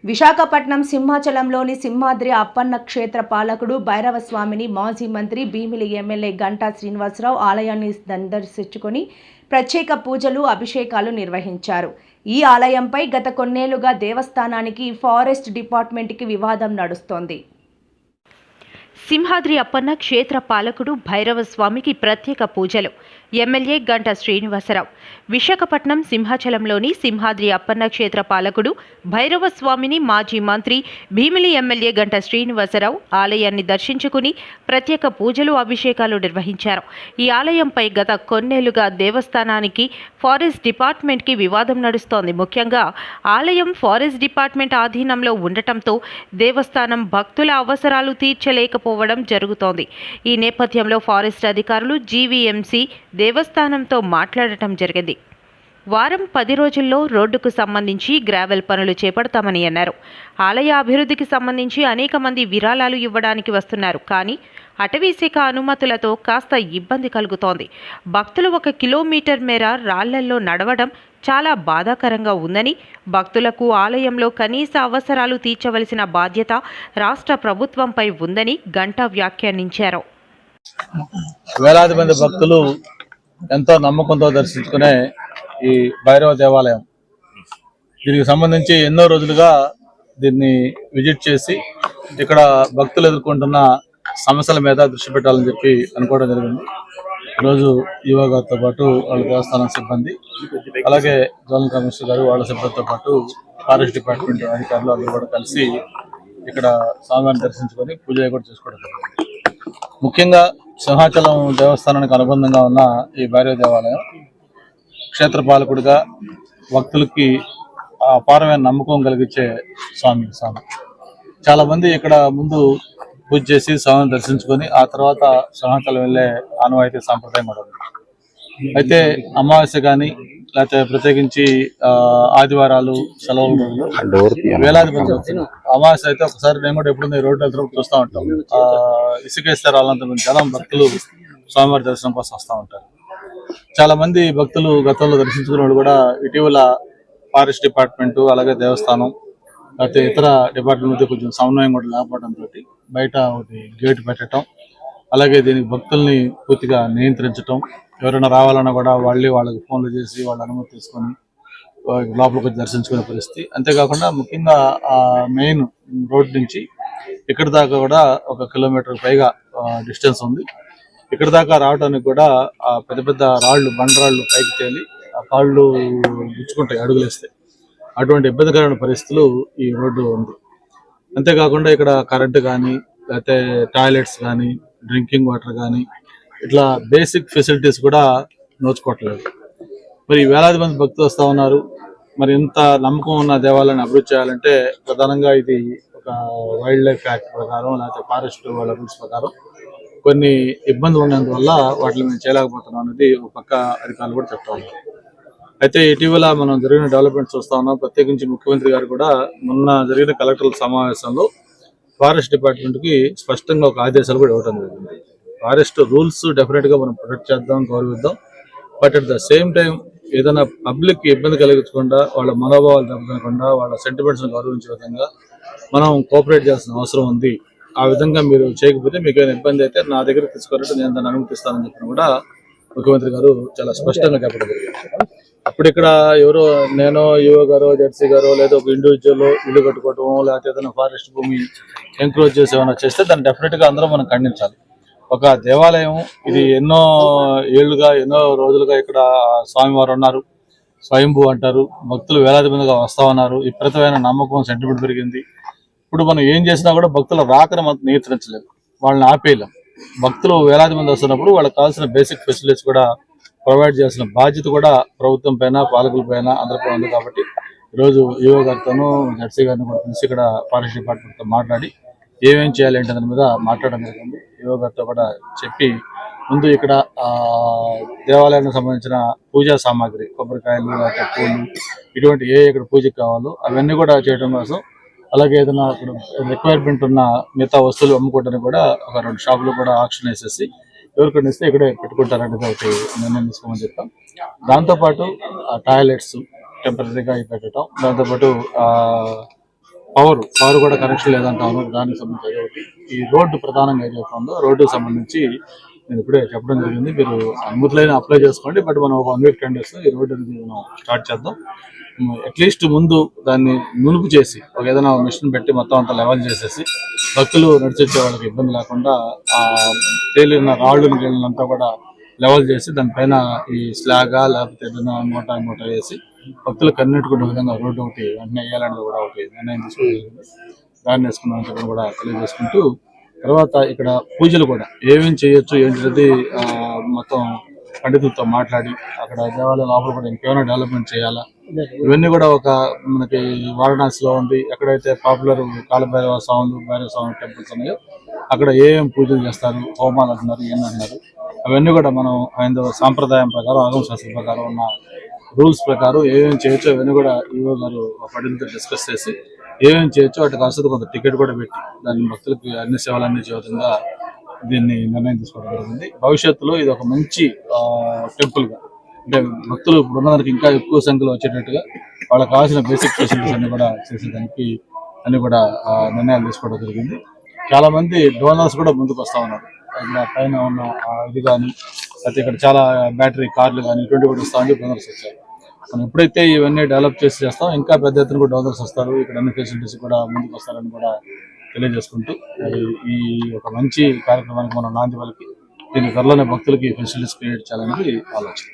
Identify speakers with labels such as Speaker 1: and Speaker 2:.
Speaker 1: విశాఖపట్నం సింహాచలంలోని సింహాద్రి అప్పన్న క్షేత్ర పాలకుడు భైరవస్వామిని మాజీ మంత్రి భీమిలి ఎమ్మెల్యే గంటా శ్రీనివాసరావు ఆలయాన్ని సందర్శించుకొని ప్రత్యేక పూజలు అభిషేకాలు నిర్వహించారు. ఈ ఆలయంపై గత కొన్నేళ్లుగా దేవస్థానానికి ఫారెస్ట్ డిపార్ట్మెంట్కి వివాదం నడుస్తోంది.
Speaker 2: సింహాద్రి అప్పన్న క్షేత్ర పాలకుడు భైరవస్వామికి ప్రత్యేక పూజలు. ఎమ్మెల్యే గంటా శ్రీనివాసరావు విశాఖపట్నం సింహాచలంలోని సింహాద్రి అప్పన్న క్షేత్ర పాలకుడు భైరవస్వామిని మాజీ మంత్రి భీమిలి ఎమ్మెల్యే గంటా శ్రీనివాసరావు ఆలయాన్ని దర్శించుకుని ప్రత్యేక పూజలు అభిషేకాలు నిర్వహించారు. ఈ ఆలయంపై గత కొన్నేళ్లుగా దేవస్థానానికి ఫారెస్ట్ డిపార్ట్మెంట్కి వివాదం నడుస్తోంది. ముఖ్యంగా ఆలయం ఫారెస్ట్ డిపార్ట్మెంట్ ఆధీనంలో ఉండటంతో దేవస్థానం భక్తుల అవసరాలు తీర్చలేకపోవడం జరుగుతోంది. ఈ నేపథ్యంలో ఫారెస్ట్ అధికారులు జీవీఎంసీ దేవస్థానంతో మాట్లాడటం జరిగింది. వారం 10 రోజుల్లో రోడ్డుకు సంబంధించి గ్రావెల్ పనులు చేపడతామని అన్నారు. ఆలయ అభివృద్ధికి సంబంధించి అనేక మంది విరాళాలు ఇవ్వడానికి వస్తున్నారు. కానీ అటవీశాఖ అనుమతులతో కాస్త ఇబ్బంది కలుగుతోంది. భక్తులు 1 కిలోమీటర్ మేర రాళ్లల్లో నడవడం చాలా బాధాకరంగా ఉందని, భక్తులకు ఆలయంలో కనీస అవసరాలు తీర్చవలసిన బాధ్యత రాష్ట్ర ప్రభుత్వంపై ఉందని గంటా వ్యాఖ్యానించారు.
Speaker 3: వేలాది మంది భక్తులు ఎంతో నమ్మకంతో దర్శించుకునే ఈ భైరవ దేవాలయం, దీనికి సంబంధించి ఎన్నో రోజులుగా దీన్ని విజిట్ చేసి ఇక్కడ భక్తులు ఎదుర్కొంటున్న సమస్యల మీద దృష్టి పెట్టాలని చెప్పి అనుకోవడం జరిగింది. ఈరోజు ఈవో గారితో పాటు వాళ్ళ దేవస్థానం సిబ్బంది, అలాగే జోనల్ కమిషనర్ గారు వాళ్ళ సిబ్బందితో పాటు ఫారెస్ట్ డిపార్ట్మెంట్ అధికారులు అందరూ కూడా కలిసి ఇక్కడ స్వామివారిని దర్శించుకొని పూజ కూడా చేసుకోవడం జరిగింది. ముఖ్యంగా సింహాచలం దేవస్థానానికి అనుబంధంగా ఉన్న ఈ భైరవ దేవాలయం క్షేత్ర పాలకుడిగా భక్తులకి అపారమైన నమ్మకం కలిగించే స్వామి. చాలా మంది ఇక్కడ ముందు పూజ చేసి స్వామిని దర్శించుకొని ఆ తర్వాత సింహాచలం వెళ్ళే ఆనవాయితీ సాంప్రదాయం కూడా ఉంది. అయితే అమావాస్య కానీ లేకపోతే ప్రత్యేకించి ఆదివారాలు సెలవుల రోజులు వేలాది మంది వస్తారు. అమావాస్య అయితే ఒకసారి నేను కూడా ఎప్పుడు రోడ్డు వెళ్తున్నప్పుడు చూస్తూ ఉంటాం. ఇసుకేస్తారు వాళ్ళంత మంది జనం భక్తులు స్వామివారి దర్శనం కోసం వస్తూ ఉంటారు. చాలా మంది భక్తులు గతంలో దర్శించుకున్న వాళ్ళు కూడా ఇటీవల ఫారెస్ట్ డిపార్ట్మెంట్ అలాగే దేవస్థానం లేకపోతే ఇతర డిపార్ట్మెంట్ మధ్య కొంచెం సమన్వయం కూడా లేకపోవడంతో బయట ఒకటి గేట్ పెట్టడం, అలాగే దీనికి భక్తుల్ని పూర్తిగా నియంత్రించడం, ఎవరైనా రావాలన్నా కూడా వాళ్ళకి ఫోన్లు చేసి వాళ్ళ అనుమతి తీసుకొని లోపలికి వచ్చి దర్శించుకునే పరిస్థితి. అంతేకాకుండా ముఖ్యంగా మెయిన్ రోడ్ నుంచి ఇక్కడ దాకా కూడా 1 కిలోమీటర్ పైగా డిస్టెన్స్ ఉంది. ఇక్కడ దాకా రావడానికి కూడా పెద్ద పెద్ద రాళ్ళు, బండరాళ్ళు పైకి తేలి ఆ కాళ్ళు గుచ్చుకుంటాయి అడుగులేస్తే. అటువంటి ఇబ్బందికరమైన పరిస్థితులు ఈ రోడ్డు ఉంది. అంతేకాకుండా ఇక్కడ కరెంటు కానీ లేకపోతే టాయిలెట్స్ కానీ డ్రింకింగ్ వాటర్ కానీ ఇట్లా బేసిక్ ఫెసిలిటీస్ కూడా నోచుకోవట్లేదు. మరి వేలాది మంది భక్తులు వస్తూ ఉన్నారు. మరి ఇంత నమ్మకం ఉన్న దేవాలయాన్ని అభివృద్ధి చేయాలంటే ప్రధానంగా ఇది ఒక వైల్డ్ లైఫ్ యాక్ట్ ప్రకారం లేకపోతే ఫారెస్ట్ వాళ్ళ రూల్స్ ప్రకారం కొన్ని ఇబ్బందులు ఉన్నందువల్ల వాటిని మేము చేయలేకపోతున్నాం అనేది ఒక పక్క అధికారులు కూడా చెప్తా ఉన్నారు. అయితే ఇటీవల మనం జరిగిన డెవలప్మెంట్ చూస్తా ఉన్నాం. ప్రత్యేకించి ముఖ్యమంత్రి గారు కూడా మొన్న జరిగిన కలెక్టర్ల సమావేశంలో ఫారెస్ట్ డిపార్ట్మెంట్కి స్పష్టంగా ఒక ఆదేశాలు కూడా ఇవ్వడం జరిగింది. ఫారెస్ట్ రూల్స్ డెఫినెట్గా మనం ప్రొటెక్ట్ చేద్దాం, గౌరవిద్దాం. But at the same time ఏదైనా పబ్లిక్ ఇబ్బంది కలిగించకుండా, వాళ్ళ మనోభావాలు దెబ్బతినకుండా, వాళ్ళ సెంటిమెంట్స్ని గౌరవించే విధంగా మనం కోఆపరేట్ చేయాల్సిన అవసరం ఉంది. ఆ విధంగా మీరు చేయకపోతే మీకు ఏమైనా ఇబ్బంది అయితే నా దగ్గర తీసుకోవాలంటే నేను దాన్ని అనుమతిస్తానని చెప్పిన కూడా ముఖ్యమంత్రి గారు చాలా స్పష్టంగా చెప్పడం జరిగింది. అప్పుడు ఇక్కడ ఎవరో నేను ఈవో గారో జెడ్సీ గారో లేదా ఒక ఇండివిజువల్ ఇల్లు కట్టుకోవటం లేకపోతే ఏదైనా ఫారెస్ట్ భూమి ఎంక్రోచ్ చేసి ఏమైనా చేస్తే దాన్ని డెఫినెట్గా అందరూ మనం ఖండించాలి. ఒక దేవాలయం ఇది ఎన్నో ఏళ్లుగా ఎన్నో రోజులుగా ఇక్కడ స్వామివారు ఉన్నారు, స్వయంభూ అంటారు, భక్తులు వేలాది మందిగా వస్తా ఉన్నారు. విపరీతమైన నమ్మకం, సెంటిమెంట్ పెరిగింది. ఇప్పుడు మనం ఏం చేసినా కూడా భక్తుల రాకను మనం నియంత్రించలేము, వాళ్ళని ఆపేయలేం. భక్తులు వేలాది మంది వస్తున్నప్పుడు వాళ్ళకి కావాల్సిన బేసిక్ ఫెసిలిటీస్ కూడా ప్రొవైడ్ చేయాల్సిన బాధ్యత కూడా ప్రభుత్వం పైన, పాలకుల పైన, అందరిపై ఉంది. కాబట్టి ఈరోజు ఈవో గారితోనూ జెడ్సీ గారిని కూడా కలిసి ఇక్కడ ఫారెస్ట్ డిపార్ట్మెంట్తో మాట్లాడి ఏమేం చేయాలి అంటే దాని మీద మాట్లాడడం జరిగింది. ఈవో గారితో కూడా చెప్పి ముందు ఇక్కడ దేవాలయానికి సంబంధించిన పూజా సామాగ్రి, కొబ్బరికాయలు లేకపోతే పూలు, ఇటువంటి ఇక్కడ పూజకి కావాలో అవన్నీ కూడా చేయడం కోసం, అలాగే ఏదైనా అక్కడ రిక్వైర్మెంట్ ఉన్న మిగతా వస్తువులు అమ్ముకోవడానికి కూడా ఒక 2 షాపులు కూడా ఆక్షన్ వేసేసి ఎవరికైనా ఇస్తే ఇక్కడే పెట్టుకుంటారనేది ఒకటి నిర్ణయం తీసుకోమని చెప్తాం. దాంతోపాటు టాయిలెట్స్ టెంపరీగా పెట్టడం, దాంతోపాటు పవర్ కూడా కనెక్షన్ లేదంటా ఉన్నారు. దానికి సంబంధించి అదొకటి. ఈ రోడ్డు ప్రధానంగా ఏదైతే ఉందో రోడ్డుకు సంబంధించి నేను ఇప్పుడే చెప్పడం జరిగింది. మీరు అనుమతులైన అప్లై చేసుకోండి, బట్ మనం ఒక 1 వీక్ 10 days ఈ రోడ్డు అనేది మనం స్టార్ట్ చేద్దాం. అట్లీస్ట్ ముందు దాన్ని నునుపు చేసి ఒక ఏదైనా మిషన్ పెట్టి మొత్తం అంతా లెవెల్ చేసేసి భక్తులు నడిచొచ్చే వాళ్ళకి ఇబ్బంది లేకుండా ఆ తేలిన రాళ్ళను గేళ్ళంతా కూడా లెవెల్ చేసి దానిపైన ఈ స్లాగా లేకపోతే ఏదైనా ఇంకోట వేసి భక్తులకు అన్నిటికుండే విధంగా రోడ్డు ఒకటి వెంటనే వేయాలనేది కూడా ఒకటి నిర్ణయం తీసుకోగలిగింది. దాన్ని వేసుకున్నామని చెప్పడం కూడా తెలియజేసుకుంటూ, తర్వాత ఇక్కడ పూజలు కూడా ఏమేమి చేయొచ్చు ఏంటిది మొత్తం పండితులతో మాట్లాడి అక్కడ దేవాలయ లోపల కూడా ఇంకేమైనా డెవలప్మెంట్ చేయాలా, ఇవన్నీ కూడా ఒక మనకి వారణాసిలో ఉంది. ఎక్కడైతే పాపులర్ కాలభైరవ స్వాములు భైరవ స్వామి టెంపుల్స్ ఉన్నాయో అక్కడ ఏం పూజలు చేస్తారు, హోమాలు అంటున్నారు, ఏంటంటున్నారు, అవన్నీ కూడా మనం హైందవ సాంప్రదాయం ప్రకారం ఆగమ శాస్త్రం ప్రకారం ఉన్న రూల్స్ ప్రకారం ఏమేమి చేయొచ్చో అవన్నీ కూడా ఈవో గారు పండితులతో డిస్కస్ చేసి ఏమేమి చేయొచ్చో వాటికి అవసరం కొంత టికెట్ కూడా పెట్టి దాన్ని భక్తులకి అన్ని సేవలు అందించే విధంగా దీన్ని నిర్ణయం తీసుకోవడం జరిగింది. భవిష్యత్తులో ఇది ఒక మంచి టెంపుల్గా, అంటే భక్తులు ఇప్పుడున్నదానికి ఇంకా ఎక్కువ సంఖ్యలో వచ్చేటట్టుగా వాళ్ళకి కావాల్సిన బేసిక్ ఫెసిలిటీస్ అన్ని కూడా చేసేదానికి అన్ని కూడా నిర్ణయాలు తీసుకోవడం జరిగింది. చాలా మంది డోనర్స్ కూడా ముందుకు వస్తా ఉన్నారు. ఇక్కడ పైన ఉన్న ఇది కానీ అయితే ఇక్కడ చాలా బ్యాటరీ కార్లు కానీ ఇటువంటి కూడా వస్తామని డోనర్స్ వచ్చారు. మనం ఎప్పుడైతే ఇవన్నీ డెవలప్ చేస్తాం ఇంకా పెద్ద ఎత్తున కూడా డోనర్స్ వస్తారు, ఇక్కడ అన్ని ఫెసిలిటీస్ కూడా ముందుకు వస్తారని కూడా తెలియజేసుకుంటూ మరి ఈ ఒక మంచి కార్యక్రమానికి మనం నాంది పలికి దీని త్వరలోనే భక్తులకి ఫెసిలిటీస్ క్రియేట్ చేయాలనేది ఆలోచన.